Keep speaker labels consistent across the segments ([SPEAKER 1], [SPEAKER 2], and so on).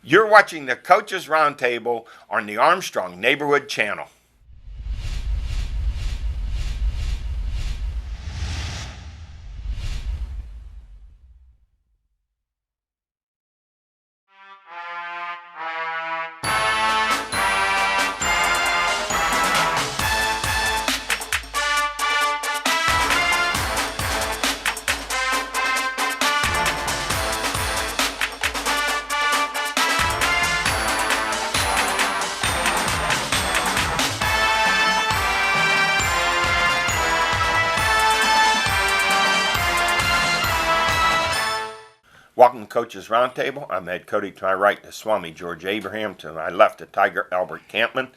[SPEAKER 1] You're watching the Coaches Roundtable on the Armstrong Neighborhood Channel. Welcome to Coaches Roundtable. I'm Head Codi. To my right, the Swami George Abraham. To my left, the Tiger Albert Campman.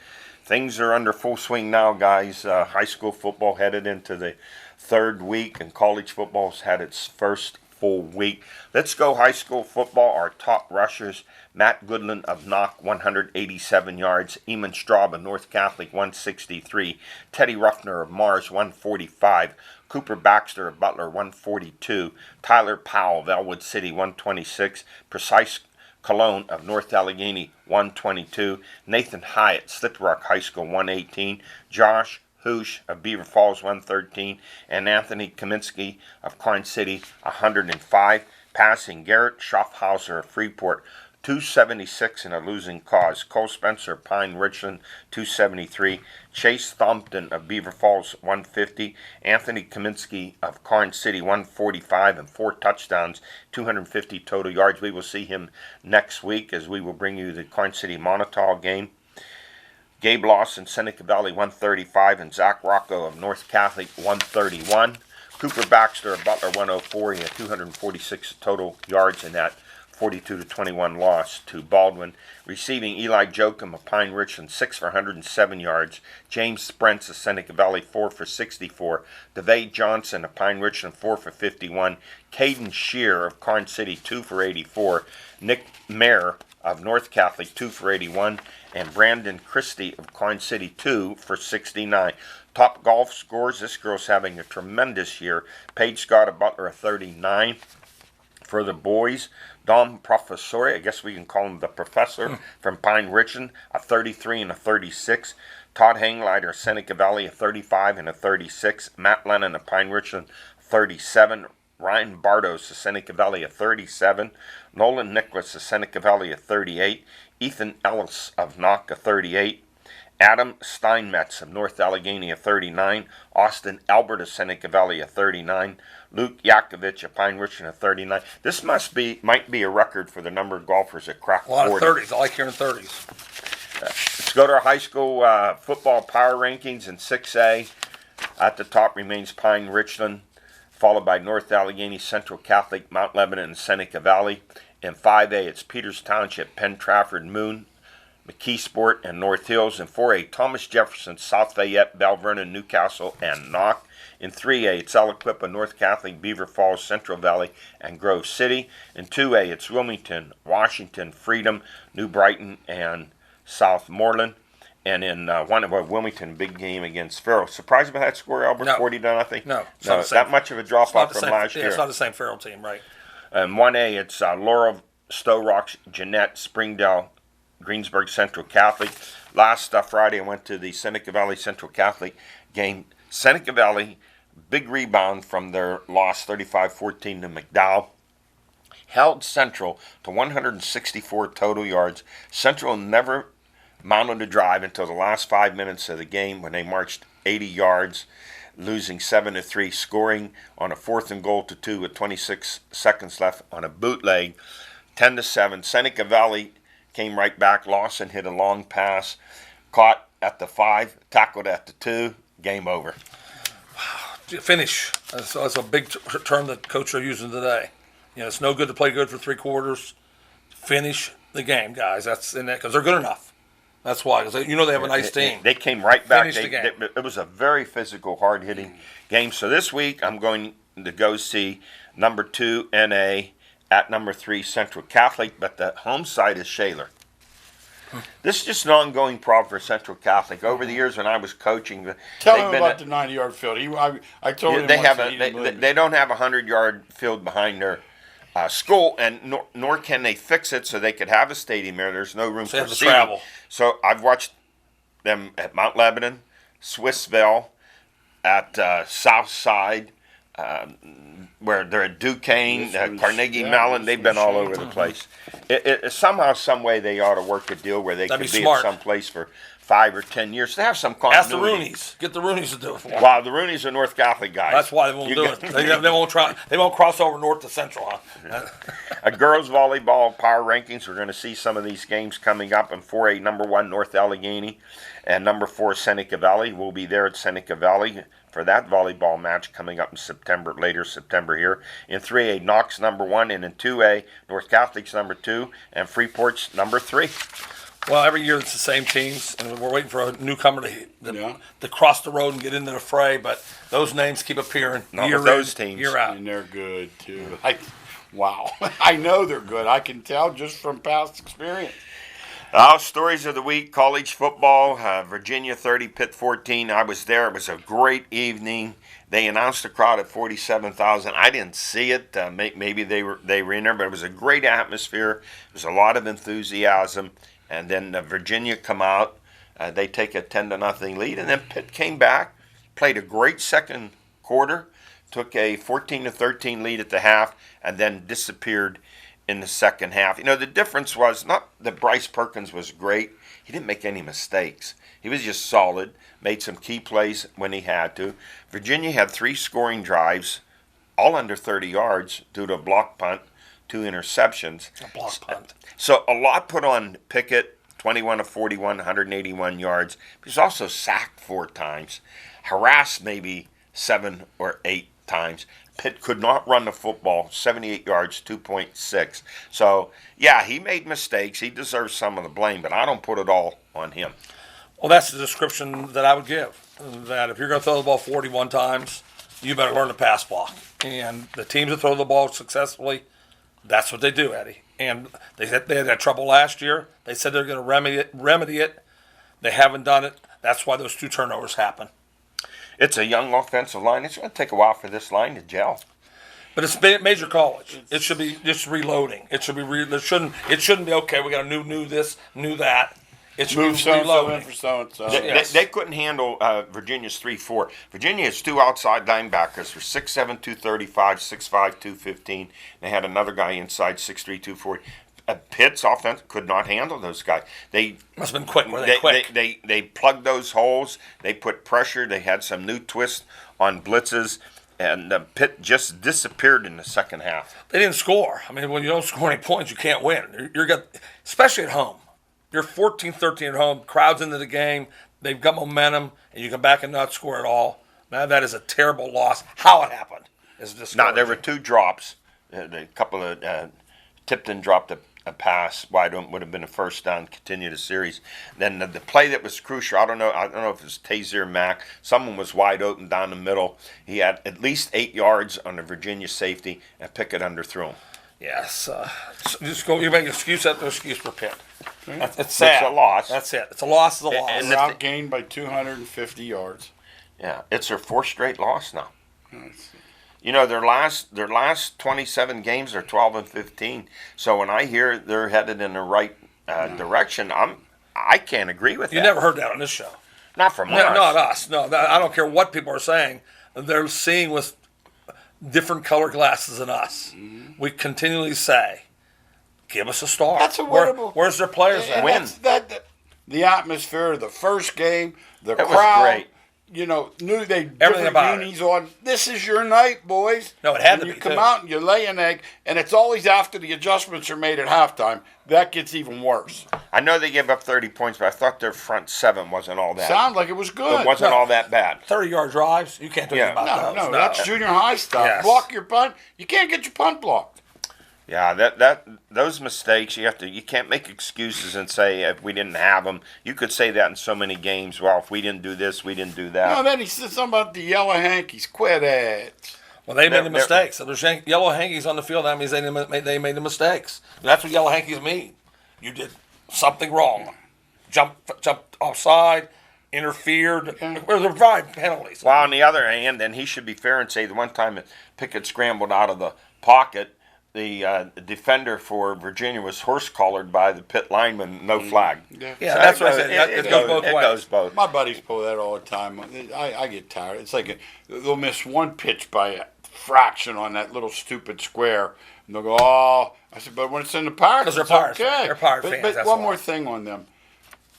[SPEAKER 1] Things are under full swing now, guys. High school football headed into the third week, and college football's had its first full week. Let's go high school football. Our top rushers: Matt Goodland of Knock, 187 yards. Eamon Straub of North Catholic, 163. Teddy Ruffner of Mars, 145. Cooper Baxter of Butler, 142. Tyler Powell of Elwood City, 126. Precise Cologne of North Allegheny, 122. Nathan Hyatt, Slippery Rock High School, 118. Josh Hoosh of Beaver Falls, 113. And Anthony Kaminsky of Karn City, 105. Passing: Garrett Schaffhauser of Freeport, 276 in a losing cause. Cole Spencer of Pine Richland, 273. Chase Thompson of Beaver Falls, 150. Anthony Kaminsky of Karn City, 145 and 4 touchdowns, 250 total yards. We will see him next week as we will bring you the Karn City Montauk game. Gabe Lawson, Seneca Valley, 135, and Zach Rocco of North Catholic, 131. Cooper Baxter of Butler, 104. He had 246 total yards in that 42-21 loss to Baldwin. Receiving: Eli Jokum of Pine Richland, 6 for 107 yards. James Sprentz of Seneca Valley, 4 for 64. DeVay Johnson of Pine Richland, 4 for 51. Caden Shear of Karn City, 2 for 84. Nick Mayer of North Catholic, 2 for 81. And Brandon Christie of Karn City, 2 for 69. Top golf scores: this girl's having a tremendous year. Paige Scott of Butler, a 39. For the boys, Dom Professori, I guess we can call him the professor, from Pine Richland, a 33 and a 36. Todd Hangleiter of Seneca Valley, a 35 and a 36. Matt Lennon of Pine Richland, 37. Ryan Bardos of Seneca Valley, a 37. Nolan Nicholas of Seneca Valley, a 38. Ethan Ellis of Knock, a 38. Adam Steinmetz of North Allegheny, a 39. Austin Albert of Seneca Valley, a 39. Luke Yakovich of Pine Richland, a 39. This might be a record for the number of golfers that crack 40.
[SPEAKER 2] A lot of 30s. I like hearing 30s.
[SPEAKER 1] Let's go to our high school football power rankings. In 6A, at the top remains Pine Richland, followed by North Allegheny, Central Catholic, Mount Lebanon, and Seneca Valley. In 5A, it's Peters Township, Penn Trafford, Moon, McKeesport, and North Hills. In 4A, Thomas Jefferson, South Fayette, Bell Vernon, Newcastle, and Knock. In 3A, it's Aliquippa, North Catholic, Beaver Falls, Central Valley, and Grove City. In 2A, it's Wilmington, Washington, Freedom, New Brighton, and Southmoreland. And in Wilmington, big game against Farrell. Surprised about that score, Albert?
[SPEAKER 2] No.
[SPEAKER 1] 40-0?
[SPEAKER 2] No.
[SPEAKER 1] No, that much of a drop-off from last year.
[SPEAKER 2] It's not the same Farrell team, right?
[SPEAKER 1] In 1A, it's Laurel, Stowe Rocks, Jeanette, Springdale, Greensburg Central Catholic. Last Friday, I went to the Seneca Valley Central Catholic game. Seneca Valley, big rebound from their loss, 35-14 to McDowell. Held Central to 164 total yards. Central never mounted a drive until the last 5 minutes of the game when they marched 80 yards, losing 7-3, scoring on a 4th and goal to 2 with 26 seconds left on a bootleg, 10-7. Seneca Valley came right back. Lawson hit a long pass, caught at the 5, tackled at the 2, game over.
[SPEAKER 2] Finish. That's a big term that coaches are using today. You know, it's no good to play good for 3 quarters. Finish the game, guys. That's in that because they're good enough. That's why, because they have a nice team.
[SPEAKER 1] They came right back.
[SPEAKER 2] Finish the game.
[SPEAKER 1] It was a very physical, hard-hitting game. So this week, I'm going to go see number 2 NA at number 3 Central Catholic, but the home side is Shaler. This is just an ongoing problem for Central Catholic. Over the years when I was coaching,
[SPEAKER 3] tell him about the 90-yard field. I told him
[SPEAKER 1] they don't have a 100-yard field behind their school, and nor can they fix it so they could have a stadium there. There's no room
[SPEAKER 2] So you
[SPEAKER 1] for
[SPEAKER 2] have to
[SPEAKER 1] seating.
[SPEAKER 2] travel.
[SPEAKER 1] So I've watched them at Mount Lebanon, Swissville, at South Side, where they're at Duquesne, Carnegie Mellon. They've been all over the place. Somehow, some way, they ought to work a deal where they
[SPEAKER 2] That'd
[SPEAKER 1] could
[SPEAKER 2] be
[SPEAKER 1] be
[SPEAKER 2] smart.
[SPEAKER 1] at some place for 5 or 10 years to have some
[SPEAKER 2] Ask the
[SPEAKER 1] continuity.
[SPEAKER 2] Roonies. Get the Roonies to do it for them.
[SPEAKER 1] Wow, the Roonies are North Catholic guys.
[SPEAKER 2] That's why they won't do it. They won't try. They won't cross over north to central. Huh?
[SPEAKER 1] Girls volleyball power rankings. We're going to see some of these games coming up. In 4A, number 1 North Allegheny, and number 4 Seneca Valley. We'll be there at Seneca Valley for that volleyball match coming up in September, later September here. In 3A, Knox number 1, and in 2A, North Catholic's number 2, and Freeport's number 3.
[SPEAKER 2] Well, every year it's the same teams, and we're waiting for a newcomer to cross the road and get into the fray. But those names keep appearing
[SPEAKER 1] Not
[SPEAKER 2] year
[SPEAKER 1] with those
[SPEAKER 2] in,
[SPEAKER 1] teams.
[SPEAKER 2] year out.
[SPEAKER 3] And they're good, too. Wow. I know they're good. I can tell just from past experience.
[SPEAKER 1] Stories of the week, college football, Virginia 30, Pitt 14. I was there. It was a great evening. They announced a crowd at 47,000. I didn't see it. Maybe they were in there, but it was a great atmosphere. There was a lot of enthusiasm. And then Virginia come out. They take a 10-0 lead. And then Pitt came back, played a great second quarter, took a 14-13 lead at the half, and then disappeared in the second half. You know, the difference was not that Bryce Perkins was great. He didn't make any mistakes. He was just solid, made some key plays when he had to. Virginia had 3 scoring drives, all under 30 yards, due to a block punt, 2 interceptions.
[SPEAKER 2] A block punt.
[SPEAKER 1] So a lot put on Pickett, 21 of 41, 181 yards. He was also sacked 4 times, harassed maybe 7 or 8 times. Pitt could not run the football, 78 yards, 2.6. So, yeah, he made mistakes. He deserves some of the blame, but I don't put it all on him.
[SPEAKER 2] Well, that's the description that I would give. That if you're going to throw the ball 41 times, you better learn to pass block. And the teams that throw the ball successfully, that's what they do, Eddie. And they had that trouble last year. They said they're going to remedy it. They haven't done it. That's why those 2 turnovers happen.
[SPEAKER 1] It's a young offensive line. It's going to take a while for this line to gel.
[SPEAKER 2] But it's major college. It should be just reloading. It should be it shouldn't be okay. We got a new this, new that. It should
[SPEAKER 3] Move
[SPEAKER 2] be
[SPEAKER 3] so-and-so
[SPEAKER 2] reloading.
[SPEAKER 3] in for so-and-so.
[SPEAKER 1] They couldn't handle Virginia's 3-4. Virginia has 2 outside linebackers for 6'7", 235, 6'5", 215. They had another guy inside 6'3", 240. Pitt's offense could not handle those guys. They
[SPEAKER 2] Must have been quick. Were they quick?
[SPEAKER 1] They plugged those holes. They put pressure. They had some new twists on blitzes, and Pitt just disappeared in the second half.
[SPEAKER 2] They didn't score. I mean, when you don't score any points, you can't win. You're got, especially at home. You're 14-13 at home. Crowd's into the game. They've got momentum, and you come back and not score at all. Now that is a terrible loss. How it happened is discouraging.
[SPEAKER 1] Now there were 2 drops. A couple of Tipton dropped a pass wide open, would have been a first down, continue the series. Then the play that was crucial, I don't know if it was Tazier Mack. Someone was wide open down the middle. He had at least 8 yards on the Virginia safety, and Pickett underthrew him.
[SPEAKER 2] Yes. Just go. You make an excuse after excuse for Pitt. It's sad.
[SPEAKER 1] It's a loss.
[SPEAKER 2] That's it. It's a loss. Is a loss.
[SPEAKER 1] And
[SPEAKER 3] They're outgained by 250 yards.
[SPEAKER 1] Yeah, it's their 4th straight loss now. You know, their last 27 games are 12-15. So when I hear they're headed in the right direction, I can't agree with that.
[SPEAKER 2] You never heard that on this show.
[SPEAKER 1] Not from us.
[SPEAKER 2] No, not us. No, I don't care what people are saying. They're seeing with different color glasses than us. Mm-hmm. We continually say, "Give us a star."
[SPEAKER 3] That's a winnable.
[SPEAKER 2] Where's their players at?
[SPEAKER 1] Win.
[SPEAKER 3] The atmosphere of the first game, the
[SPEAKER 1] It was
[SPEAKER 3] crowd.
[SPEAKER 1] great.
[SPEAKER 3] You know, knew they
[SPEAKER 2] Everything
[SPEAKER 3] different
[SPEAKER 2] about
[SPEAKER 3] unis on. This is your night, boys.
[SPEAKER 2] No, it had
[SPEAKER 3] and
[SPEAKER 2] to
[SPEAKER 3] you
[SPEAKER 2] be,
[SPEAKER 3] come
[SPEAKER 2] too.
[SPEAKER 3] out and you lay an egg, and it's always after the adjustments are made at halftime. That gets even worse.
[SPEAKER 1] I know they gave up 30 points, but I thought their front 7 wasn't all that.
[SPEAKER 3] Sound like it was good.
[SPEAKER 1] It wasn't all that bad.
[SPEAKER 2] 30-yard drives. You can't do anything about those.
[SPEAKER 3] No, that's junior high stuff.
[SPEAKER 2] Yes.
[SPEAKER 3] Block your punt. You can't get your punt blocked.
[SPEAKER 1] Yeah, those mistakes you can't make excuses and say if we didn't have them. You could say that in so many games. Well, if we didn't do this, we didn't do that.
[SPEAKER 3] No, then he said something about the yellow hankies. Quit it.
[SPEAKER 2] Well, they made the
[SPEAKER 1] They're-
[SPEAKER 2] mistakes. So there's yellow hankies on the field. That means they made the mistakes. That's what yellow hankies mean. You did something wrong. Jumped offside, interfered. Well, there are 5 penalties.
[SPEAKER 1] Well, on the other hand, then he should be fair and say the one time that Pickett scrambled out of the pocket, defender for Virginia was horse-collared by the pit lineman, no flag.
[SPEAKER 2] Yeah,
[SPEAKER 1] So
[SPEAKER 2] that's what I said. It goes both
[SPEAKER 1] it
[SPEAKER 2] ways.
[SPEAKER 1] goes both.
[SPEAKER 3] My buddies pull that all the time. I get tired. It's like they'll miss one pitch by a fraction on that little stupid square, and they'll go, "Oh," I said, "But when it's in the Pirates,
[SPEAKER 2] 'Cause they're
[SPEAKER 3] it's
[SPEAKER 2] Pirates.
[SPEAKER 3] okay."
[SPEAKER 2] They're Pirate fans,
[SPEAKER 3] But
[SPEAKER 2] that's
[SPEAKER 3] one
[SPEAKER 2] why.
[SPEAKER 3] more thing on them.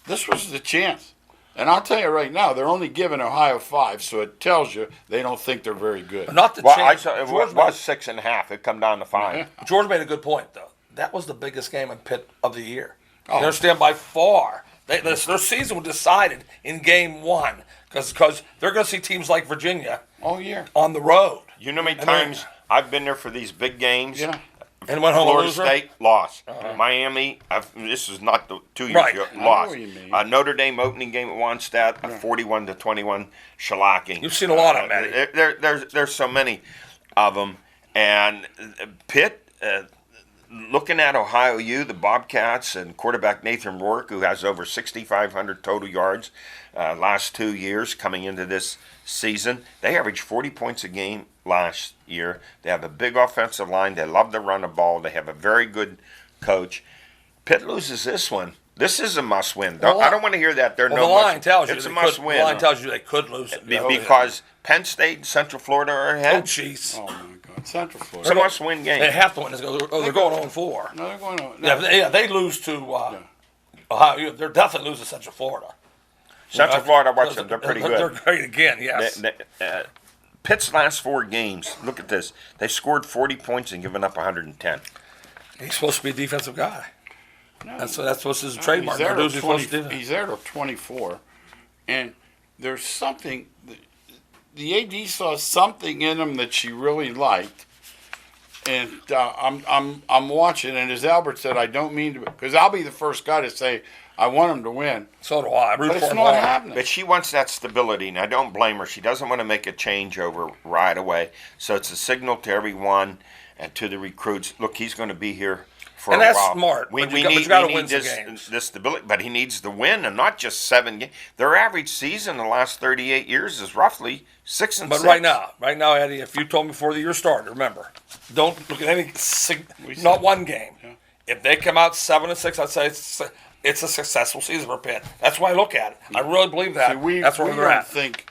[SPEAKER 3] This was the chance, and I'll tell you right now, they're only giving Ohio 5, so it tells you they don't think they're very good.
[SPEAKER 2] But not the
[SPEAKER 1] Well,
[SPEAKER 2] chance.
[SPEAKER 1] it
[SPEAKER 2] George
[SPEAKER 1] was 6.5. It come down to 5.
[SPEAKER 2] George made a good point, though. That was the biggest game in Pitt of the year.
[SPEAKER 3] Oh.
[SPEAKER 2] You understand? By far. Their season was decided in game 1 because they're going to see teams like Virginia
[SPEAKER 3] All year.
[SPEAKER 2] on the road.
[SPEAKER 1] You know how many
[SPEAKER 2] And then-
[SPEAKER 1] times I've been there for these big games?
[SPEAKER 3] Yeah.
[SPEAKER 2] And went home a
[SPEAKER 1] Florida
[SPEAKER 2] loser.
[SPEAKER 1] State lost. Miami, this is not the 2 years
[SPEAKER 2] Right.
[SPEAKER 1] ago,
[SPEAKER 3] I know
[SPEAKER 1] lost.
[SPEAKER 3] what you mean.
[SPEAKER 1] Notre Dame opening game at Wannstedt, a 41-21 shellacking.
[SPEAKER 2] You've seen a lot of them, Matty.
[SPEAKER 1] There's so many of them, and Pitt. Looking at Ohio U, the Bobcats, and quarterback Nathan Rourke, who has over 6,500 total yards last 2 years coming into this season. They averaged 40 points a game last year. They have a big offensive line. They love to run the ball. They have a very good coach. Pitt loses this one. This is a must-win.
[SPEAKER 2] Well,
[SPEAKER 1] I don't want to hear that.
[SPEAKER 2] Well, the line tells you
[SPEAKER 1] it's a
[SPEAKER 2] they
[SPEAKER 1] must-win.
[SPEAKER 2] The line tells you they could lose it.
[SPEAKER 1] Because Penn State and Central Florida are
[SPEAKER 2] Oh,
[SPEAKER 1] ahead.
[SPEAKER 2] jeez.
[SPEAKER 3] Oh my God, Central
[SPEAKER 1] It's
[SPEAKER 3] Florida.
[SPEAKER 1] a must-win game.
[SPEAKER 2] They have to win. They're going 0-4.
[SPEAKER 3] No, they're going on.
[SPEAKER 2] Yeah, they lose to Ohio. They're definitely losing Central Florida.
[SPEAKER 1] Central Florida, watch them. They're pretty good.
[SPEAKER 2] They're great again, yes.
[SPEAKER 1] Pitt's last 4 games, look at this. They scored 40 points and given up 110.
[SPEAKER 2] He's supposed to be a defensive guy.
[SPEAKER 3] No.
[SPEAKER 2] That's supposed to be his
[SPEAKER 3] No,
[SPEAKER 2] trademark.
[SPEAKER 3] He's there,
[SPEAKER 2] They're
[SPEAKER 3] till
[SPEAKER 2] supposed to
[SPEAKER 3] 20,
[SPEAKER 2] do that.
[SPEAKER 3] he's there till 24, and there's something. The AD saw something in him that she really liked, and I'm watching. And as Albert said, I don't mean to, because I'll be the first guy to say I want him to win,
[SPEAKER 2] So do I. I root
[SPEAKER 3] but
[SPEAKER 2] for
[SPEAKER 3] it's
[SPEAKER 2] him
[SPEAKER 3] not
[SPEAKER 2] hard.
[SPEAKER 3] happening.
[SPEAKER 1] But she wants that stability, and I don't blame her. She doesn't want to make a changeover right away. So it's a signal to everyone and to the recruits. Look, he's going to be here for
[SPEAKER 2] And
[SPEAKER 1] a
[SPEAKER 2] that's
[SPEAKER 1] while.
[SPEAKER 2] smart,
[SPEAKER 1] We
[SPEAKER 2] but you
[SPEAKER 1] need
[SPEAKER 2] gotta win some
[SPEAKER 1] this,
[SPEAKER 2] games.
[SPEAKER 1] this stability, but he needs the win, and not just 7 games. Their average season in the last 38 years is roughly 6 and
[SPEAKER 2] But
[SPEAKER 1] 6.
[SPEAKER 2] right now, Eddie, if you told me before the year started, remember, don't look at any, not one game.
[SPEAKER 3] Yeah.
[SPEAKER 2] If they come out 7-6, I'd say it's a successful season for Pitt. That's why I look at it. I really believe that.
[SPEAKER 3] See,
[SPEAKER 2] That's where
[SPEAKER 3] we
[SPEAKER 2] they're
[SPEAKER 3] don't
[SPEAKER 2] at.
[SPEAKER 3] think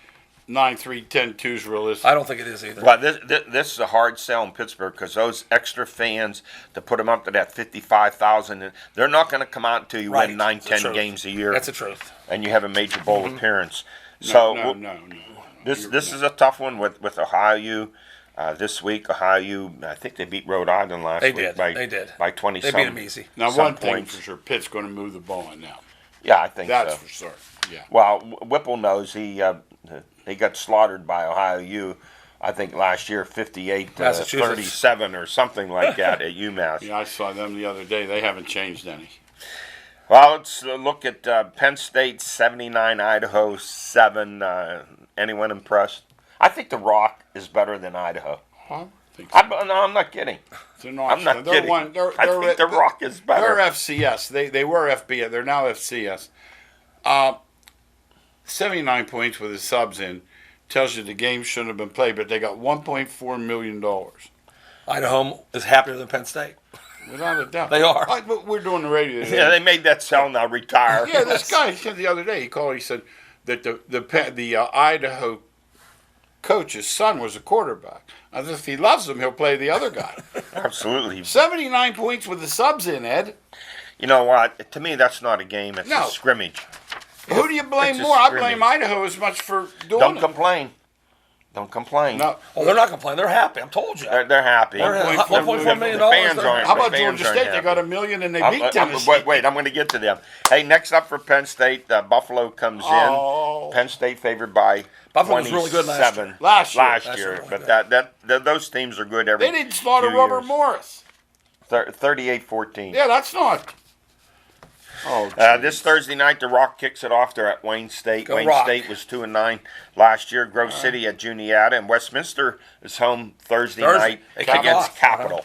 [SPEAKER 3] 9-3, 10-2 is realistic.
[SPEAKER 2] I don't think it is either.
[SPEAKER 1] Well, this is a hard sell in Pittsburgh because those extra fans, to put them up to that 55,000, they're not going to come out until you
[SPEAKER 2] Right.
[SPEAKER 1] win 9,
[SPEAKER 2] That's the
[SPEAKER 1] 10
[SPEAKER 2] truth.
[SPEAKER 1] games a year.
[SPEAKER 2] That's the truth.
[SPEAKER 1] And you have a major bowl appearance.
[SPEAKER 3] No,
[SPEAKER 1] So
[SPEAKER 3] no.
[SPEAKER 1] this is a tough one with Ohio U. This week, Ohio U, I think they beat Rhode Island last
[SPEAKER 2] They
[SPEAKER 1] week
[SPEAKER 2] did.
[SPEAKER 1] by
[SPEAKER 2] They did.
[SPEAKER 1] by 20
[SPEAKER 2] They
[SPEAKER 1] some.
[SPEAKER 2] beat them easy.
[SPEAKER 3] Now,
[SPEAKER 1] some
[SPEAKER 3] one thing
[SPEAKER 1] points.
[SPEAKER 3] for sure, Pitt's going to move the ball on now.
[SPEAKER 1] Yeah, I think
[SPEAKER 3] That's
[SPEAKER 1] so.
[SPEAKER 3] for sure. Yeah.
[SPEAKER 1] Well, Whipple knows he got slaughtered by Ohio U. I think last year, 58 to
[SPEAKER 2] Massachusetts.
[SPEAKER 1] 37 or something like that at UMass.
[SPEAKER 3] Yeah, I saw them the other day. They haven't changed any.
[SPEAKER 1] Well, let's look at Penn State 79, Idaho 7. Anyone impressed? I think the Rock is better than Idaho.
[SPEAKER 3] I think so.
[SPEAKER 1] No, I'm not kidding.
[SPEAKER 3] They're not,
[SPEAKER 1] I'm not
[SPEAKER 3] they're
[SPEAKER 1] kidding.
[SPEAKER 3] One, they're,
[SPEAKER 1] I
[SPEAKER 3] they're,
[SPEAKER 1] think the Rock is better.
[SPEAKER 3] They're FCS. They were FBS. They're now FCS. 79 points with the subs in tells you the game shouldn't have been played, but they got $1.4 million.
[SPEAKER 2] Idaho is happier than Penn State.
[SPEAKER 3] Without a doubt.
[SPEAKER 2] They are.
[SPEAKER 3] But we're doing the radio today.
[SPEAKER 1] Yeah, they made that sell now. Retire.
[SPEAKER 3] Yeah, this guy said the other day, he called, he said that the Idaho coach's son was a quarterback. As if he loves him, he'll play the other guy.
[SPEAKER 1] Absolutely.
[SPEAKER 3] 79 points with the subs in, Ed.
[SPEAKER 1] You know what? To me, that's not a game. It's
[SPEAKER 3] No.
[SPEAKER 1] a scrimmage.
[SPEAKER 3] Who do you blame
[SPEAKER 1] It's a
[SPEAKER 3] more? I
[SPEAKER 1] scrimmage.
[SPEAKER 3] blame Idaho as much for doing
[SPEAKER 1] Don't
[SPEAKER 3] it.
[SPEAKER 1] complain. Don't complain.
[SPEAKER 3] No.
[SPEAKER 2] Oh, they're not complaining. They're happy. I told you.
[SPEAKER 1] They're happy.
[SPEAKER 2] They're
[SPEAKER 3] $1.4
[SPEAKER 2] $1.4 million.
[SPEAKER 1] The fans aren't.
[SPEAKER 3] How about
[SPEAKER 1] the fans
[SPEAKER 3] Georgia
[SPEAKER 1] aren't
[SPEAKER 3] State? They
[SPEAKER 1] happy.
[SPEAKER 3] got $1 million and they beat Tennessee.
[SPEAKER 1] Wait, I'm going to get to them. Hey, next up for Penn State, Buffalo comes
[SPEAKER 3] Oh.
[SPEAKER 1] in. Penn State favored by
[SPEAKER 2] Buffalo was really good last
[SPEAKER 1] 27
[SPEAKER 2] year.
[SPEAKER 3] Last year.
[SPEAKER 1] Last
[SPEAKER 2] Last
[SPEAKER 1] year.
[SPEAKER 2] year,
[SPEAKER 1] But those teams are good every
[SPEAKER 3] They didn't slaughter
[SPEAKER 1] few
[SPEAKER 3] Robert
[SPEAKER 1] years.
[SPEAKER 3] Morris.
[SPEAKER 1] 38-14.
[SPEAKER 3] Yeah, that's not. Oh,
[SPEAKER 1] This Thursday night, the Rock kicks it off. They're at Wayne State.
[SPEAKER 2] Go
[SPEAKER 1] Wayne
[SPEAKER 2] Rock.
[SPEAKER 1] State was 2-9 last year. Grove City at Juniata, and Westminster is home Thursday night
[SPEAKER 2] They kick
[SPEAKER 1] against
[SPEAKER 2] off.
[SPEAKER 1] Capital.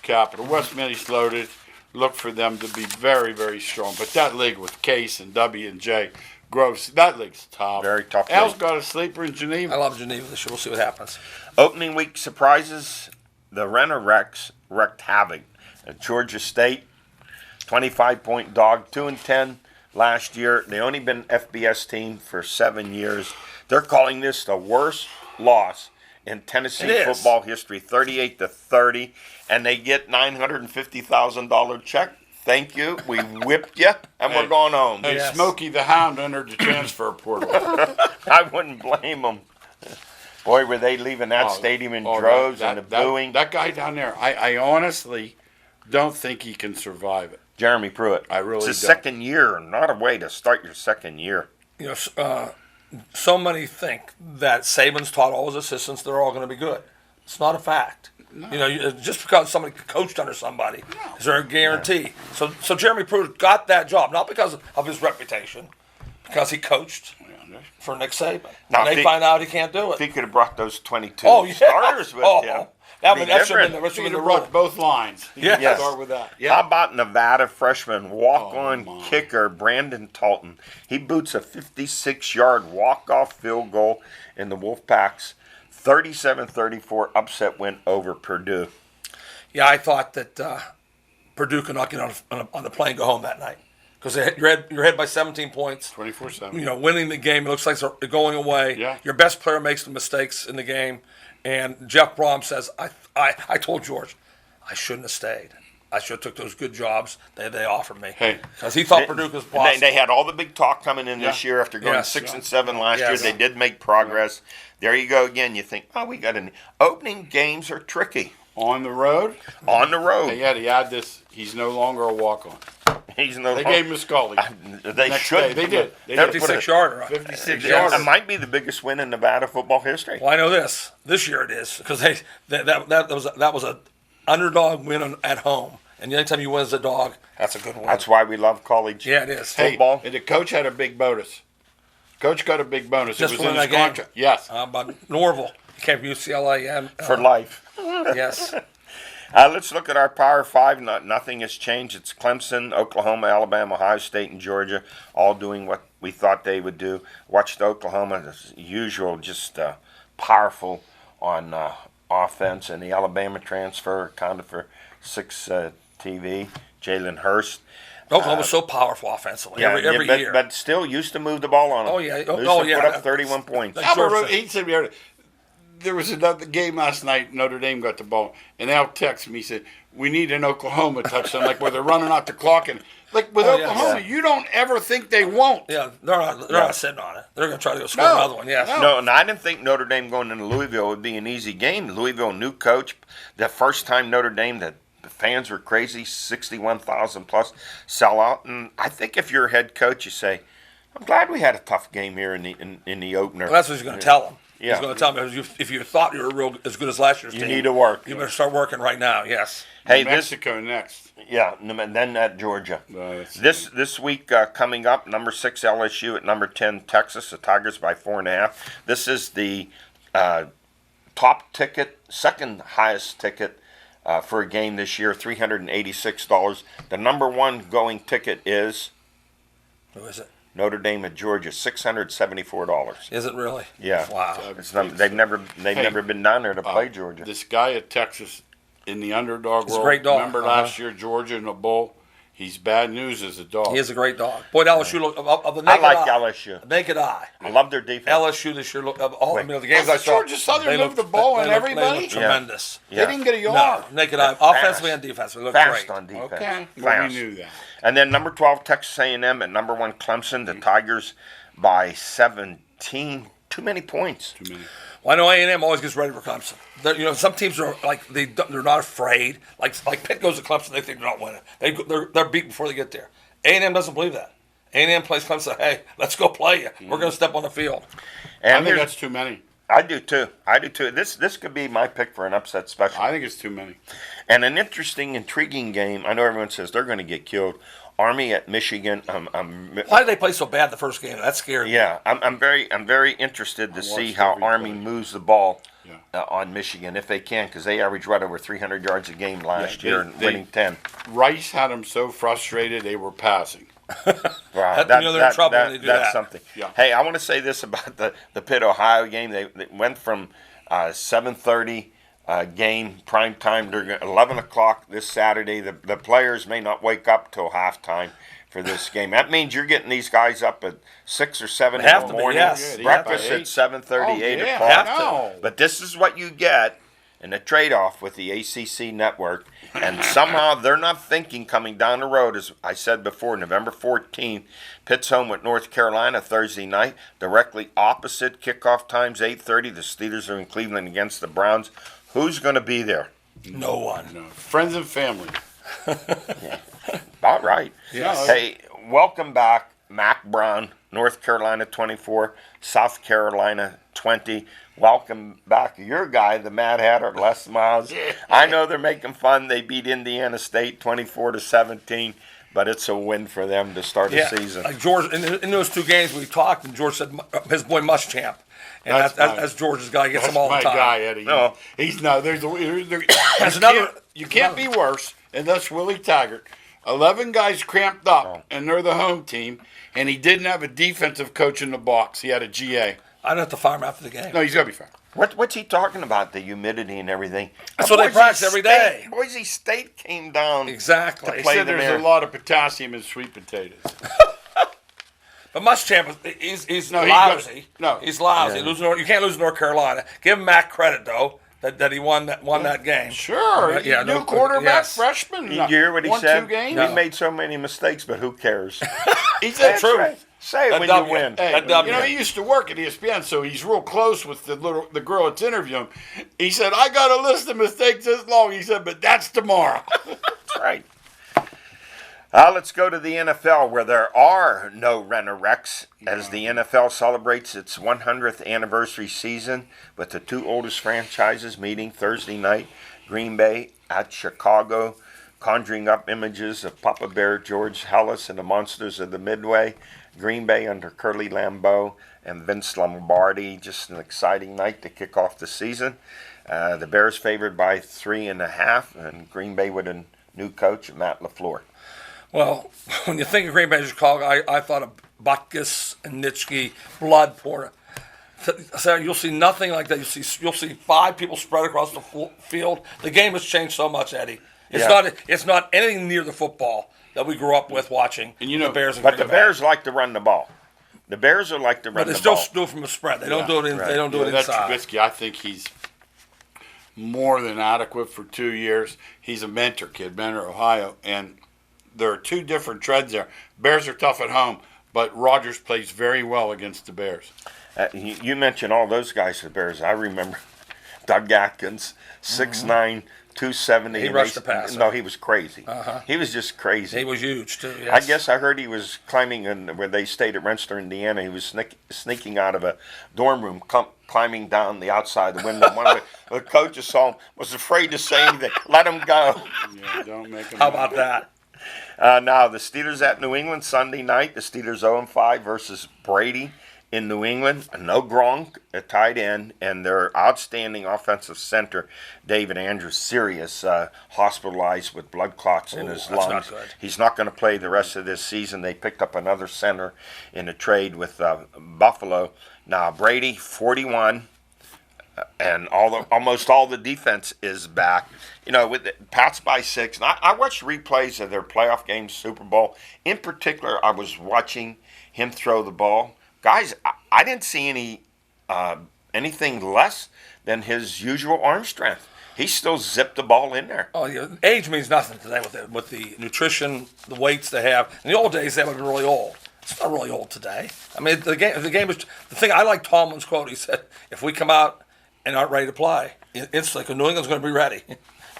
[SPEAKER 3] Capital. Westminster's loaded. Look for them to be very, very strong. But that league with Case and W and J, Groves, that league's tough.
[SPEAKER 1] Very tough
[SPEAKER 3] Al's
[SPEAKER 1] league.
[SPEAKER 3] got a sleeper in
[SPEAKER 2] I
[SPEAKER 3] Geneva.
[SPEAKER 2] love Geneva this year. We'll see what happens.
[SPEAKER 1] Opening week surprises: the Renner Rex wreaked havoc. At Georgia State, 25-point dog, 2-10 last year. They only been FBS team for 7 years. They're calling this the worst loss in Tennessee football history, 38-30, and they get $950,000 check. Thank you. We whipped you, and we're going home.
[SPEAKER 3] Hey, Smokey the Hound entered the transfer portal.
[SPEAKER 1] I wouldn't blame them. Boy, were they leaving that stadium in droves and the booing.
[SPEAKER 3] That guy down there, I honestly don't think he can survive it.
[SPEAKER 1] Jeremy Pruitt.
[SPEAKER 3] I really
[SPEAKER 1] It's his
[SPEAKER 3] don't.
[SPEAKER 1] second year, not a way to start your second year.
[SPEAKER 2] You know, so many think that Saban's taught all his assistants they're all going to be good. It's not a fact. No. You know, just because somebody coached under somebody, is there a guarantee? Yeah. So Jeremy Pruitt got that job not because of his reputation, because he coached for Nick Saban.
[SPEAKER 1] Now,
[SPEAKER 2] and they find out he can't do it.
[SPEAKER 1] If he could have brought those 22
[SPEAKER 2] starters
[SPEAKER 1] with him.
[SPEAKER 2] That should have
[SPEAKER 3] He
[SPEAKER 2] been
[SPEAKER 3] could have brought both lines.
[SPEAKER 2] Yeah.
[SPEAKER 3] Start with that.
[SPEAKER 1] How about Nevada freshman walk-on kicker Brandon Talton? He boots a 56-yard walk-off field goal in the Wolfpack's 37-34 upset win over Purdue.
[SPEAKER 2] Yeah, I thought that Purdue could not get on the plane and go home that night because you're ahead by 17 points.
[SPEAKER 3] 24-7.
[SPEAKER 2] You know, winning the game. It looks like they're going away.
[SPEAKER 3] Yeah.
[SPEAKER 2] Your best player makes the mistakes in the game. And Jeff Brom says, I told George, I shouldn't have stayed. I should have took those good jobs they offered me. Because he thought Purdue was possible.
[SPEAKER 1] They had all the big talk coming in this year after going 6-7 last year. They did make progress. There you go again. You think, we got an opening games are tricky.
[SPEAKER 3] On the road?
[SPEAKER 1] On the road.
[SPEAKER 3] He had this. He's no longer a walk-on.
[SPEAKER 1] They
[SPEAKER 3] gave him a Scully.
[SPEAKER 1] They should.
[SPEAKER 3] They did.
[SPEAKER 2] 56-yarder.
[SPEAKER 3] 56-yarder.
[SPEAKER 1] It might be the biggest win in Nevada football history.
[SPEAKER 2] Well, I know this. This year it is because that was an underdog win at home. And anytime you win as a dog, that's a good one.
[SPEAKER 1] That's why we love college football.
[SPEAKER 3] And the coach had a big bonus. Coach got a big bonus.
[SPEAKER 2] Just
[SPEAKER 3] it was in his
[SPEAKER 2] game.
[SPEAKER 3] contract. Yes.
[SPEAKER 2] But Norville. He came from UCLA.
[SPEAKER 1] For life.
[SPEAKER 2] Yes.
[SPEAKER 1] Let's look at our Power 5. Nothing has changed. It's Clemson, Oklahoma, Alabama, Ohio State, and Georgia, all doing what we thought they would do. Watched Oklahoma, as usual, just powerful on offense, and the Alabama transfer accounted for 6 TV. Jalen Hurst.
[SPEAKER 2] Oklahoma's so powerful offensively every year.
[SPEAKER 1] But still used to move the ball on them.
[SPEAKER 2] Oh, yeah.
[SPEAKER 1] Used to put up 31 points.
[SPEAKER 3] He said there was another game last night. Notre Dame got the ball, and Al texted me. He said, "We need an Oklahoma touchdown, like where they're running out the clock." And like with Oklahoma, you don't ever think they won't.
[SPEAKER 2] Yeah, they're not sitting on it. They're going to try to go score another one. Yes.
[SPEAKER 1] No, and I didn't think Notre Dame going into Louisville would be an easy game. Louisville, new coach. The first time Notre Dame, the fans were crazy, 61,000 plus sellout. And I think if you're a head coach, you say, "I'm glad we had a tough game here in the opener."
[SPEAKER 2] Well, that's what he's going to tell them.
[SPEAKER 1] Yeah.
[SPEAKER 2] He's going to tell me if you thought you were as good as last year's team,
[SPEAKER 1] you need to work.
[SPEAKER 2] You better start working right now. Yes.
[SPEAKER 1] Hey,
[SPEAKER 3] Mexico next.
[SPEAKER 1] Yeah, and then at Georgia. This week coming up, number 6 LSU at number 10 Texas. The Tigers by 4.5. This is the top ticket, second highest ticket for a game this year, $386. The number 1 going ticket is.
[SPEAKER 2] Who is it?
[SPEAKER 1] Notre Dame at Georgia, $674.
[SPEAKER 2] Is it really?
[SPEAKER 1] Yeah.
[SPEAKER 2] Wow.
[SPEAKER 1] They've never been down there to play Georgia.
[SPEAKER 3] This guy at Texas in the underdog world.
[SPEAKER 2] A great dog.
[SPEAKER 3] Remember last year Georgia in the bowl? He's bad news as a dog.
[SPEAKER 2] He is a great dog. Boy, LSU look of the naked
[SPEAKER 1] I like
[SPEAKER 2] eye.
[SPEAKER 1] LSU.
[SPEAKER 2] Naked eye.
[SPEAKER 1] I love their defense.
[SPEAKER 2] LSU this year look of all the games I saw.
[SPEAKER 3] Georgia Southern moved the ball and everybody.
[SPEAKER 2] They look tremendous.
[SPEAKER 3] They didn't get a yard.
[SPEAKER 2] No, naked eye, offensively and defensively, look
[SPEAKER 1] Fast
[SPEAKER 2] great.
[SPEAKER 1] on defense.
[SPEAKER 3] Okay,
[SPEAKER 1] well,
[SPEAKER 3] we knew that.
[SPEAKER 1] And then number 12 Texas A&M at number 1 Clemson. The Tigers by 17. Too many points.
[SPEAKER 3] Too many.
[SPEAKER 2] Well, I know A&M always gets ready for Clemson. Some teams are like they're not afraid. Like Pitt goes to Clemson, they think they're not winning. They're beat before they get there. A&M doesn't believe that. A&M plays Clemson. Hey, let's go play you. We're going to step on the field.
[SPEAKER 1] And
[SPEAKER 3] I think that's too many.
[SPEAKER 1] I do too. This could be my pick for an upset special.
[SPEAKER 3] I think it's too many.
[SPEAKER 1] And an interesting, intriguing game. I know everyone says they're going to get killed. Army at Michigan.
[SPEAKER 2] Why did they play so bad the first game? That's scary.
[SPEAKER 1] Yeah, I'm very interested to see how Army moves the ball on Michigan if they can, because they averaged right over 300 yards a game last year and winning 10.
[SPEAKER 3] Rice had them so frustrated they were passing.
[SPEAKER 1] Wow,
[SPEAKER 2] they're in trouble when they do
[SPEAKER 1] that's
[SPEAKER 2] that.
[SPEAKER 1] something.
[SPEAKER 3] Yeah.
[SPEAKER 1] Hey, I want to say this about the Pitt Ohio game. They went from 7:30 game, prime time. They're 11 o'clock this Saturday. The players may not wake up till halftime for this game. That means you're getting these guys up at 6 or 7 in
[SPEAKER 2] have
[SPEAKER 1] the
[SPEAKER 2] to be,
[SPEAKER 1] morning.
[SPEAKER 2] yes.
[SPEAKER 1] Breakfast
[SPEAKER 3] Yeah,
[SPEAKER 1] at 7:30, 8
[SPEAKER 3] yeah,
[SPEAKER 1] o'clock.
[SPEAKER 2] Have to.
[SPEAKER 1] But this is what you get in the trade-off with the ACC network. And somehow they're not thinking coming down the road, as I said before, November 14th, Pitt's home with North Carolina Thursday night. Directly opposite kickoff times, 8:30. The Steelers are in Cleveland against the Browns. Who's going to be there?
[SPEAKER 2] No one.
[SPEAKER 3] No, friends and family.
[SPEAKER 1] About right.
[SPEAKER 3] Yes.
[SPEAKER 1] Hey, welcome back, Mac Brown, North Carolina 24, South Carolina 20. Welcome back your guy, the Mad Hatter, Les Miles. I know they're making fun. They beat Indiana State 24-17, but it's a win for them to start the season.
[SPEAKER 2] Like George, in those two games we talked, and George said his boy Muschamp. And that's George's guy. He gets
[SPEAKER 3] That's
[SPEAKER 2] them all
[SPEAKER 3] my
[SPEAKER 2] the time.
[SPEAKER 3] guy, Eddie.
[SPEAKER 1] No.
[SPEAKER 3] He's no. There's
[SPEAKER 2] There's another.
[SPEAKER 3] you can't be worse, and that's Willie Taggart. 11 guys cramped up, and they're the home team, and he didn't have a defensive coach in the box. He had a GA.
[SPEAKER 2] I'd have to fire him after the game.
[SPEAKER 3] No, he's got to be fine.
[SPEAKER 1] What's he talking about, the humidity and everything?
[SPEAKER 2] That's what they practice every day.
[SPEAKER 1] Boise State came down.
[SPEAKER 2] Exactly.
[SPEAKER 3] He
[SPEAKER 1] play
[SPEAKER 3] said
[SPEAKER 1] them
[SPEAKER 3] there's
[SPEAKER 1] there.
[SPEAKER 3] a lot of potassium in sweet potatoes.
[SPEAKER 2] But Muschamp, he's
[SPEAKER 3] No, he's
[SPEAKER 2] lousy.
[SPEAKER 3] got- no.
[SPEAKER 2] He's lousy.
[SPEAKER 1] Yeah.
[SPEAKER 2] You can't lose North Carolina. Give him Mac credit though that he won that game.
[SPEAKER 3] Sure.
[SPEAKER 2] Right, yeah,
[SPEAKER 3] new
[SPEAKER 2] no,
[SPEAKER 3] quarterback,
[SPEAKER 2] yes.
[SPEAKER 3] freshman.
[SPEAKER 1] You hear what he
[SPEAKER 3] won
[SPEAKER 1] said?
[SPEAKER 3] 2 games.
[SPEAKER 1] We made so many mistakes, but who cares?
[SPEAKER 3] He said
[SPEAKER 1] That's
[SPEAKER 3] true.
[SPEAKER 1] right. Say it
[SPEAKER 2] That
[SPEAKER 1] when
[SPEAKER 2] W.
[SPEAKER 1] you win.
[SPEAKER 3] Hey,
[SPEAKER 2] That W.
[SPEAKER 3] you know, he used to work at ESPN, so he's real close with the girl that's interviewing him. He said, I got a list of mistakes this long. He said, but that's tomorrow.
[SPEAKER 1] That's right. Let's go to the NFL, where there are no rent-a-wrecks, as the NFL celebrates its 100th anniversary season with the 2 oldest franchises meeting Thursday night. Green Bay at Chicago, conjuring up images of Papa Bear, George Halas, and the Monsters of the Midway. Green Bay under Curly Lambeau and Vince Lombardi. Just an exciting night to kick off the season. The Bears favored by 3.5, and Green Bay with a new coach, Matt LaFleur.
[SPEAKER 2] Well, when you think of Green Bay, Chicago, I thought of Butkus and Nitschke, blood pouring. So you'll see nothing like that. You'll see 5 people spread across the field. The game has changed so much, Eddie. It's not anything near the football that we grew up with watching.
[SPEAKER 3] And you know,
[SPEAKER 2] the Bears. And
[SPEAKER 1] But
[SPEAKER 2] Green
[SPEAKER 1] the
[SPEAKER 2] Bay.
[SPEAKER 1] Bears like to run the ball. The Bears are like to run
[SPEAKER 2] But they
[SPEAKER 1] the
[SPEAKER 2] still
[SPEAKER 1] ball.
[SPEAKER 2] do it from a spread. They don't do it.
[SPEAKER 1] right.
[SPEAKER 2] They don't do it
[SPEAKER 3] That
[SPEAKER 2] inside.
[SPEAKER 3] Trubisky, I think he's more than adequate for 2 years. He's a mentor kid, Mentor, Ohio, and there are 2 different treads there. Bears are tough at home, but Rodgers plays very well against the Bears.
[SPEAKER 1] You mentioned all those guys for the Bears. I remember Doug Atkins, 6'9", 270.
[SPEAKER 2] He
[SPEAKER 1] and
[SPEAKER 2] rushed the passer.
[SPEAKER 1] No, he was crazy. He was just crazy.
[SPEAKER 2] He was huge too.
[SPEAKER 1] I
[SPEAKER 2] Yes.
[SPEAKER 1] guess I heard he was climbing in where they stayed at Rensselaer, Indiana. He was sneaking out of a dorm room, climbing down the outside the window. One of the coaches saw him, was afraid to say anything. Let him go.
[SPEAKER 3] Yeah, don't make him.
[SPEAKER 2] How about that?
[SPEAKER 1] Now, the Steelers at New England Sunday night. The Steelers 0-5 versus Brady in New England. No Gronk at tight end, and their outstanding offensive center, David Andrews, serious, hospitalized with blood clots in his
[SPEAKER 2] that's
[SPEAKER 1] lungs.
[SPEAKER 2] not good.
[SPEAKER 1] He's not going to play the rest of this season. They picked up another center in a trade with Buffalo. Now, Brady, 41. And almost all the defense is back. You know, with the Pats by 6. And I watched replays of their playoff games, Super Bowl. In particular, I was watching him throw the ball. Guys, I didn't see anything less than his usual arm strength. He still zipped the ball in there.
[SPEAKER 2] Oh, yeah. Age means nothing today with the nutrition, the weights they have. In the old days, they would be really old. It's not really old today. I mean, the game is the thing. I like Tomlin's quote. He said, "If we come out and aren't ready to play, it's like New England's going to be ready."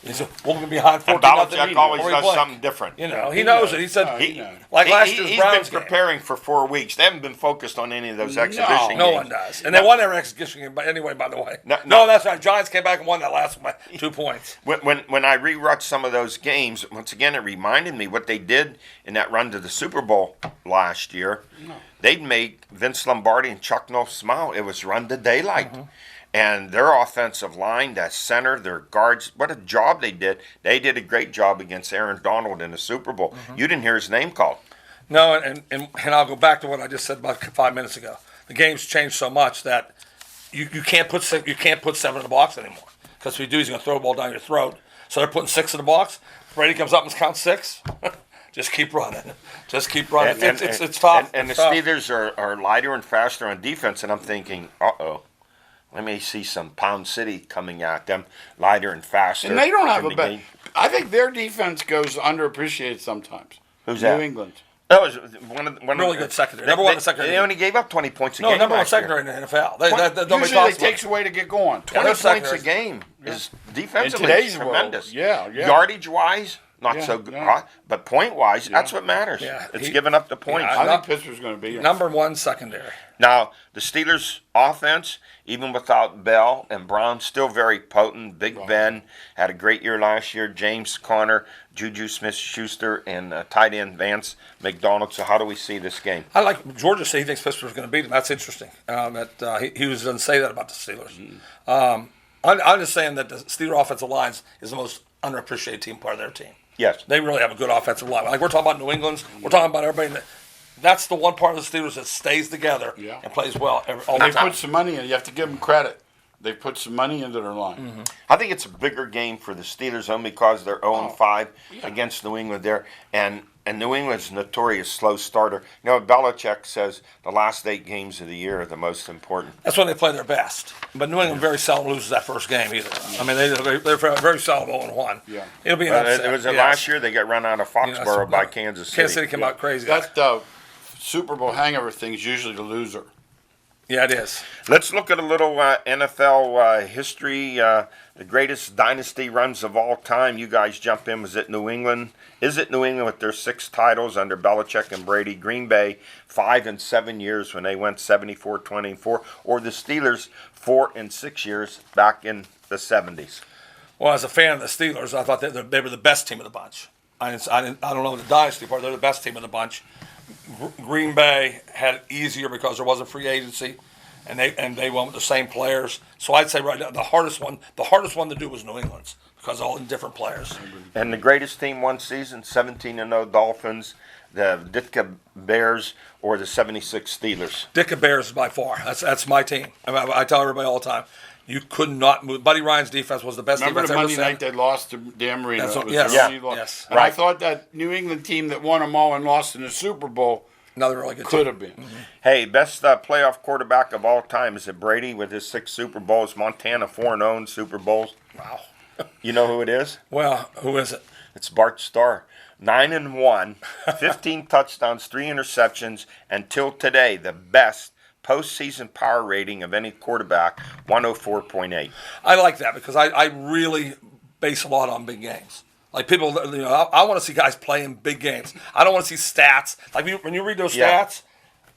[SPEAKER 2] He said, "We're going to be behind 14-0."
[SPEAKER 1] Belichick always does something different.
[SPEAKER 2] You know, he knows it. He said,
[SPEAKER 3] He
[SPEAKER 2] like last year's
[SPEAKER 1] He's
[SPEAKER 2] Browns
[SPEAKER 1] been
[SPEAKER 2] game.
[SPEAKER 1] preparing for 4 weeks. They haven't been focused on any of those exhibition games.
[SPEAKER 2] No one does. And they won their exhibition game, but anyway, by the way.
[SPEAKER 1] No.
[SPEAKER 2] That's right. Giants came back and won that last one by 2 points.
[SPEAKER 1] When I rewatched some of those games, once again, it reminded me what they did in that run to the Super Bowl last year. They'd made Vince Lombardi and Chuck Noll smile. It was run to daylight. And their offensive line, that center, their guards, what a job they did. They did a great job against Aaron Donald in the Super Bowl. You didn't hear his name called.
[SPEAKER 2] No, and I'll go back to what I just said about 5 minutes ago. The game's changed so much that you can't put 7 in the box anymore. because if you do, he's going to throw the ball down your throat. So they're putting 6 in the box. Brady comes up and counts 6. Just keep running. Just keep running. It's tough.
[SPEAKER 1] And the
[SPEAKER 2] tough.
[SPEAKER 1] Steelers are lighter and faster on defense, and I'm thinking, let me see some Pound City coming at them, lighter and faster.
[SPEAKER 3] And they don't have
[SPEAKER 1] in
[SPEAKER 3] a
[SPEAKER 1] the
[SPEAKER 3] bad.
[SPEAKER 1] game.
[SPEAKER 3] I think their defense goes underappreciated sometimes.
[SPEAKER 1] Who's
[SPEAKER 3] New
[SPEAKER 1] that?
[SPEAKER 3] England.
[SPEAKER 1] That was one
[SPEAKER 2] Really good secondary. Number one in the secondary.
[SPEAKER 1] They only gave up 20 points a game.
[SPEAKER 2] No, number one
[SPEAKER 1] last year.
[SPEAKER 2] secondary in the NFL. Nobody
[SPEAKER 3] Usually
[SPEAKER 2] talks
[SPEAKER 3] it takes
[SPEAKER 2] about
[SPEAKER 3] away to get going.
[SPEAKER 1] 20
[SPEAKER 2] their
[SPEAKER 1] points a
[SPEAKER 2] secondaries.
[SPEAKER 1] game is defensively
[SPEAKER 3] In today's world,
[SPEAKER 1] tremendous.
[SPEAKER 3] yeah.
[SPEAKER 1] Yardage-wise, not
[SPEAKER 3] Yeah,
[SPEAKER 1] so good,
[SPEAKER 3] yeah.
[SPEAKER 1] but point-wise, that's what matters.
[SPEAKER 2] Yeah,
[SPEAKER 1] It's giving up the points.
[SPEAKER 3] I think Pittsburgh's going to be
[SPEAKER 2] Number one secondary.
[SPEAKER 1] Now, the Steelers' offense, even without Bell and Brown, still very potent. Big Ben had a great year last year. James Conner, Juju Smith-Schuster, and tight end Vance McDonald. So how do we see this game?
[SPEAKER 2] I like Georgia say he thinks Pittsburgh's going to beat him. That's interesting. He doesn't say that about the Steelers. I'm just saying that the Steeler offensive line is the most underappreciated team part of their team.
[SPEAKER 1] Yes.
[SPEAKER 2] They really have a good offensive line. Like we're talking about New England's, we're talking about everybody. That's the one part of the Steelers that stays together and plays well all the
[SPEAKER 3] They
[SPEAKER 2] time.
[SPEAKER 3] put some money in. You have to give them credit. They put some money into their line.
[SPEAKER 1] I think it's a bigger game for the Steelers only because they're 0-5 against New England there. And New England's notorious slow starter. You know, Belichick says the last 8 games of the year are the most important.
[SPEAKER 2] That's when they play their best. But New England very seldom loses that first game either. I mean, they're very seldom 0-1.
[SPEAKER 3] Yeah.
[SPEAKER 2] It'll be an upset.
[SPEAKER 1] It was
[SPEAKER 2] yes.
[SPEAKER 1] last year they got run out of Foxborough by
[SPEAKER 2] no,
[SPEAKER 1] Kansas City.
[SPEAKER 2] Kansas City came out crazy.
[SPEAKER 3] That Super Bowl hangover thing is usually the loser.
[SPEAKER 2] Yeah, it is.
[SPEAKER 1] Let's look at a little NFL history. The greatest dynasty runs of all time. You guys jump in. Was it New England? Is it New England with their 6 titles under Belichick and Brady? Green Bay 5 and 7 years when they went 74-24, or the Steelers 4 and 6 years back in the 70s?
[SPEAKER 2] Well, as a fan of the Steelers, I thought they were the best team of the bunch. I don't know the dynasty part. They're the best team of the bunch. Green Bay had it easier because there wasn't free agency, and they went with the same players. So I'd say right now the hardest one to do was New England's because all the different players.
[SPEAKER 1] And the greatest team one season, 17-0 Dolphins, the Ditka Bears, or the 76 Steelers?
[SPEAKER 2] Ditka Bears by far. That's my team. I tell everybody all the time. You could not move. Buddy Ryan's defense was the best
[SPEAKER 3] Remember
[SPEAKER 2] defense
[SPEAKER 3] the Monday
[SPEAKER 2] ever
[SPEAKER 3] night
[SPEAKER 2] seen.
[SPEAKER 3] they lost to Dan Marino?
[SPEAKER 2] That's what-
[SPEAKER 3] It was
[SPEAKER 2] yes.
[SPEAKER 3] their only
[SPEAKER 1] Yeah.
[SPEAKER 3] loss.
[SPEAKER 2] Yes.
[SPEAKER 3] And I
[SPEAKER 1] Right.
[SPEAKER 3] thought that New England team that won them all and lost in the Super Bowl
[SPEAKER 2] Another really good
[SPEAKER 3] could
[SPEAKER 2] team.
[SPEAKER 3] have been.
[SPEAKER 1] Hey, best playoff quarterback of all time, is it Brady with his 6 Super Bowls? Montana 4-0 in Super Bowls.
[SPEAKER 2] Wow.
[SPEAKER 1] You know who it is?
[SPEAKER 2] Well, who is it?
[SPEAKER 1] It's Bart Starr. 9-1, 15 touchdowns, 3 interceptions, and till today, the best postseason power rating of any quarterback, 104.8.
[SPEAKER 2] I like that because I really base a lot on big games. Like people, I want to see guys playing big games. I don't want to see stats. Like when you read those
[SPEAKER 1] Yeah.
[SPEAKER 2] stats,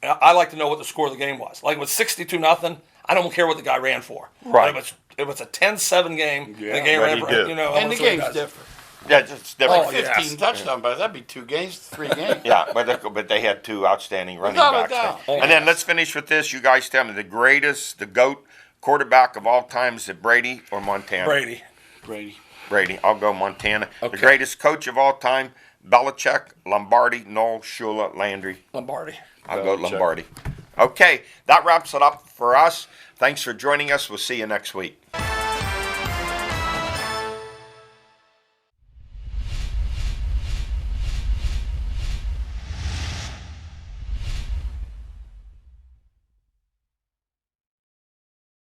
[SPEAKER 2] I like to know what the score of the game was. Like it was 62-0. I don't care what the guy ran for.
[SPEAKER 1] Right.
[SPEAKER 2] But it was a 10-7 game.
[SPEAKER 3] Yeah,
[SPEAKER 2] the game
[SPEAKER 1] but
[SPEAKER 2] ran
[SPEAKER 1] he
[SPEAKER 2] for,
[SPEAKER 1] did.
[SPEAKER 2] I
[SPEAKER 3] And
[SPEAKER 2] wanna
[SPEAKER 3] the
[SPEAKER 2] see what
[SPEAKER 3] game's
[SPEAKER 2] guys-
[SPEAKER 3] different.
[SPEAKER 1] Yeah, it's different.
[SPEAKER 2] Oh, yeah.
[SPEAKER 3] 15 touchdowns, but that'd be 2 games, 3 games.
[SPEAKER 1] Yeah, but they had 2 outstanding running
[SPEAKER 3] Without a
[SPEAKER 1] backs.
[SPEAKER 3] doubt.
[SPEAKER 1] And then let's finish with this. You guys tell me, the greatest, the GOAT quarterback of all time, is it Brady or Montana?
[SPEAKER 2] Brady.
[SPEAKER 3] Brady.
[SPEAKER 1] I'll go Montana.
[SPEAKER 2] Okay.
[SPEAKER 1] The greatest coach of all time, Belichick, Lombardi, Noel, Shula, Landry.
[SPEAKER 2] Lombardi.
[SPEAKER 1] I'll go
[SPEAKER 3] Belichick.
[SPEAKER 1] Lombardi. Okay, that wraps it up for us. Thanks for joining us. We'll see you next week.